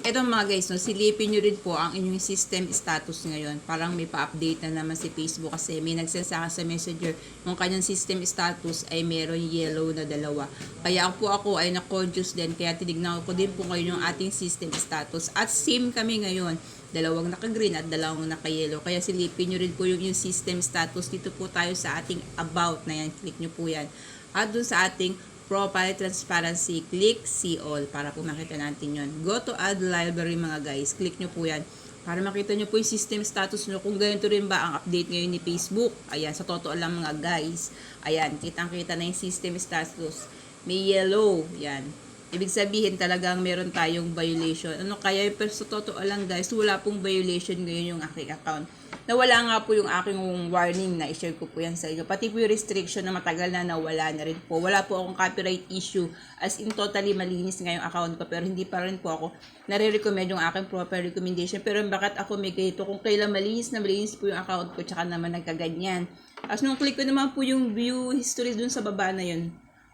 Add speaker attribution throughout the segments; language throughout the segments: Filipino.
Speaker 1: Eto mga guys, no, silipin nyo rin po ang inyong system status ngayon. Parang may pa-update na naman si Facebook kasi may nagsend sa akin sa Messenger yung kanyang system status ay meron yellow na dalawa. Kaya ako ay na-conscious din kaya tinignan ko din po ngayon yung ating system status. At same kami ngayon. Dalawang naka-green at dalawang naka-yellow. Kaya silipin nyo rin po yung system status. Dito po tayo sa ating about na yan. Click nyo po yan. At dun sa ating profile transparency, click see all para po makita natin yon. Go to add library mga guys. Click nyo po yan para makita nyo po yung system status nyo kung ganito rin ba ang update ngayon ni Facebook. Ayan, sa totoo lang mga guys. Ayan, kitang-kita na yung system status. May yellow. Yan. Ibig sabihin talagang meron tayong violation. Ano kaya? Pero sa totoo lang guys, wala pong violation ngayon yung aking account. Nawala nga po yung aking warning na i-share ko po yan sa inyo. Pati po yung restriction na matagal na nawala na rin po. Wala po akong copyright issue. As in totally malinis nga yung account ko. Pero hindi pa rin po ako nare-recommend yung aking proper recommendation. Pero bakit ako may ganito? Kung kailan malinis na malinis po yung account ko, tsaka naman nagkaganyan. As nung click ko naman po yung view history dun sa baba na yun,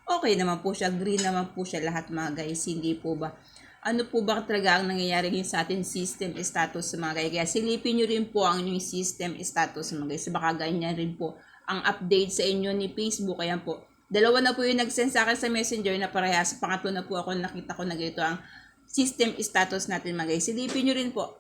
Speaker 1: okay naman po siya, green naman po siya lahat mga guys, hindi po ba? Ano po ba talaga ang nangyayari ngayon sa ating system status mga guys? Kaya silipin nyo rin po ang inyong system status mga guys. Baka ganyan rin po ang update sa inyo ni Facebook. Kaya po, dalawa na po yung nag-send sa akin sa Messenger na parehas. Pangatlo na po ako nakita ko na ganito ang system status natin mga guys. Silipin nyo rin po.